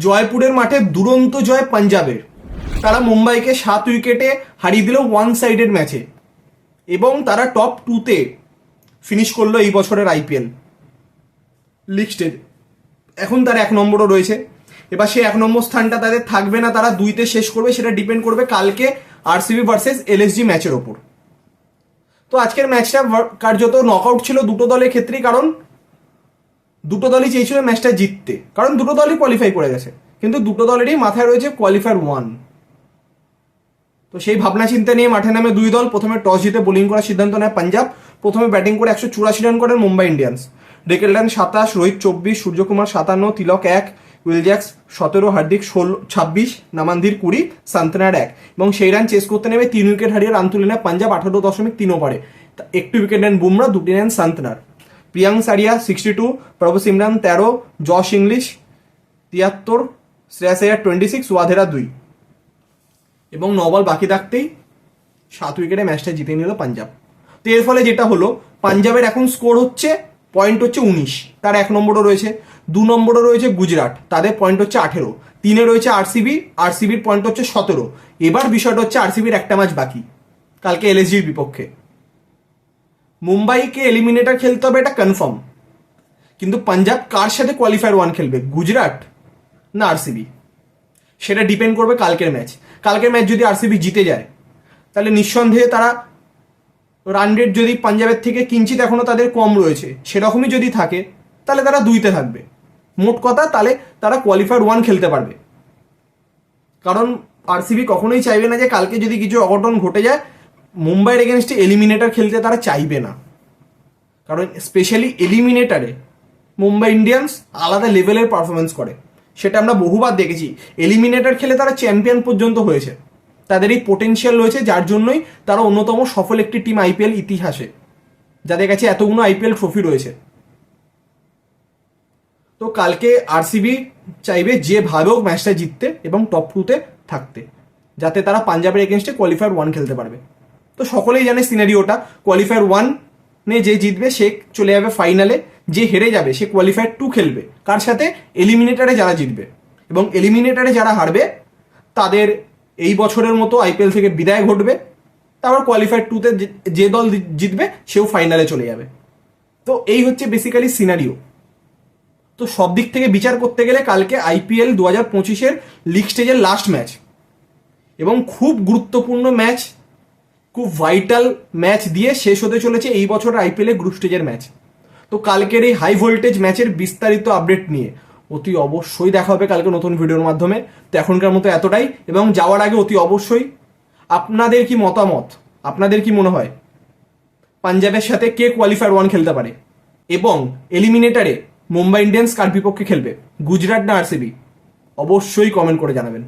জয়পুরের মাঠে দুরন্ত জয় পাঞ্জাবের। তারা মুম্বাইকে 7 উইকেটে হারিয়ে দিল ওয়ান সাইডেড ম্যাচে এবং তারা টপ 2-তে ফিনিশ করলো এই বছরের আইপিএল লিগ স্টেজ। এখন তারা 1 নম্বরও রয়েছে। এবার সেই 1 নম্বর স্থানটা তাদের থাকবে না, তারা 2-তে শেষ করবে, সেটা ডিপেন্ড করবে কালকে আরসিবি ভার্সেস এলএসজি ম্যাচের ওপর। তো আজকের ম্যাচটা কার্যত নকআউট ছিল দুটো দলের ক্ষেত্রেই, কারণ দুটো দলই চেয়েছিল ম্যাচটা জিততে, কারণ দুটো দলই কোয়ালিফাই করে গেছে, কিন্তু দুটো দলেরই মাথায় রয়েছে কোয়ালিফায়ার 1। তো সেই ভাবনা চিন্তা নিয়ে মাঠে নামে দুই দল। প্রথমে টস জিতে বোলিং করার সিদ্ধান্ত নেয় পাঞ্জাব। প্রথমে ব্যাটিং করে 184 রান করেন মুম্বাই ইন্ডিয়ান্স। ডেকেলটন 27, রোহিত 24, সূর্যকুমার 57, তিলক 1, উইলজ্যাক্স 17, হার্দিক 26, নামানধীর 20, সান্তনার 1। এবং সেই রান চেস করতে নেমে 3 উইকেট হারিয়ে রান তুলে নেয় পাঞ্জাব 18.3 ওভারে। একটি উইকেট নেন বুমরা, 2টি নেন সান্তনার। প্রিয়াঙ্ক সারিয়া 62, প্রভু সিমরান 13, জশ ইংলিশ 73, শ্রেয়াস আয়ার 26, ওয়াধেরা 2। এবং 9 বল বাকি থাকতেই 7 উইকেটে ম্যাচটা জিতে নিল পাঞ্জাব। তো এর ফলে যেটা হলো, পাঞ্জাবের এখন স্কোর হচ্ছে পয়েন্ট হচ্ছে 19, তার 1 নম্বরও রয়েছে। 2 নম্বরও রয়েছে গুজরাট, তাদের পয়েন্ট হচ্ছে 18। 3-এ রয়েছে আরসিবির পয়েন্ট হচ্ছে 17। এবার বিষয়টা হচ্ছে আরসিবির একটা ম্যাচ বাকি, কালকে এলএসজির বিপক্ষে। মুম্বাইকে এলিমিনেটর খেলতে হবে, এটা কনফার্ম, কিন্তু পাঞ্জাব কার সাথে কোয়ালিফায়ার 1 খেলবে, গুজরাট না আরসিবি, সেটা ডিপেন্ড করবে কালকের ম্যাচ। কালকের ম্যাচ যদি আরসিবি জিতে যায়, তাহলে নিঃসন্দেহে তারা রান রেট যদি পাঞ্জাবের থেকে কিঞ্চিত এখনো তাদের কম রয়েছে, সেরকমই যদি থাকে, তাহলে তারা 2-তে থাকবে। মোট কথা, তাহলে তারা কোয়ালিফায়ার 1 খেলতে পারবে। কারণ আরসিবি কখনোই চাইবে না যে কালকে যদি কিছু অঘটন ঘটে যায়, মুম্বাইয়ের এগেনস্টে এলিমিনেটর খেলতে তারা চাইবে না। কারণ স্পেশালি এলিমিনেটারে মুম্বাই ইন্ডিয়ান্স আলাদা লেভেলের পারফরমেন্স করে, সেটা আমরা বহুবার দেখেছি। এলিমিনেটর খেলে তারা চ্যাম্পিয়ন পর্যন্ত হয়েছে, তাদের এই পোটেনশিয়াল রয়েছে, যার জন্যই তারা অন্যতম সফল একটি টিম আইপিএল ইতিহাসে, যাদের কাছে এতগুলো আইপিএল ট্রফি রয়েছে। তো কালকে আরসিবি চাইবে যেভাবে হোক ম্যাচটা জিততে এবং টপ 2-তে থাকতে, যাতে তারা পাঞ্জাবের এগেনস্টে কোয়ালিফায়ার 1 খেলতে পারবে। তো সকলেই জানে সিনারিওটা, কোয়ালিফায়ার 1 যে জিতবে সে চলে যাবে ফাইনালে, যে হেরে যাবে সে কোয়ালিফায়ার 2 খেলবে। কার সাথে? এলিমিনেটারে যারা জিতবে। এবং এলিমিনেটারে যারা হারবে তাদের এই বছরের মতো আইপিএল থেকে বিদায় ঘটবে। তারপর কোয়ালিফায়ার 2-তে যে দল জিতবে সেও ফাইনালে চলে যাবে। তো এই হচ্ছে বেসিক্যালি সিনারিও। তো সব দিক থেকে বিচার করতে গেলে কালকে আইপিএল 2025-এর লিগ স্টেজের লাস্ট ম্যাচ, এবং খুব গুরুত্বপূর্ণ ম্যাচ, খুব ভাইটাল ম্যাচ দিয়ে শেষ হতে চলেছে এই বছর আইপিএল গ্রুপ স্টেজের ম্যাচ। তো কালকের এই হাই ভোল্টেজ ম্যাচের বিস্তারিত আপডেট নিয়ে অতি অবশ্যই দেখা হবে কালকে নতুন ভিডিওর মাধ্যমে। তো এখনকার মতো এতটাই, এবং যাওয়ার আগে অতি অবশ্যই আপনাদের কি মতামত, আপনাদের কি মনে হয় পাঞ্জাবের সাথে কে কোয়ালিফায়ার 1 খেলতে পারে, এবং এলিমিনেটারে মুম্বাই ইন্ডিয়ান্স কার বিপক্ষে খেলবে, গুজরাট না আরসিবি, অবশ্যই কমেন্ট করে জানাবেন।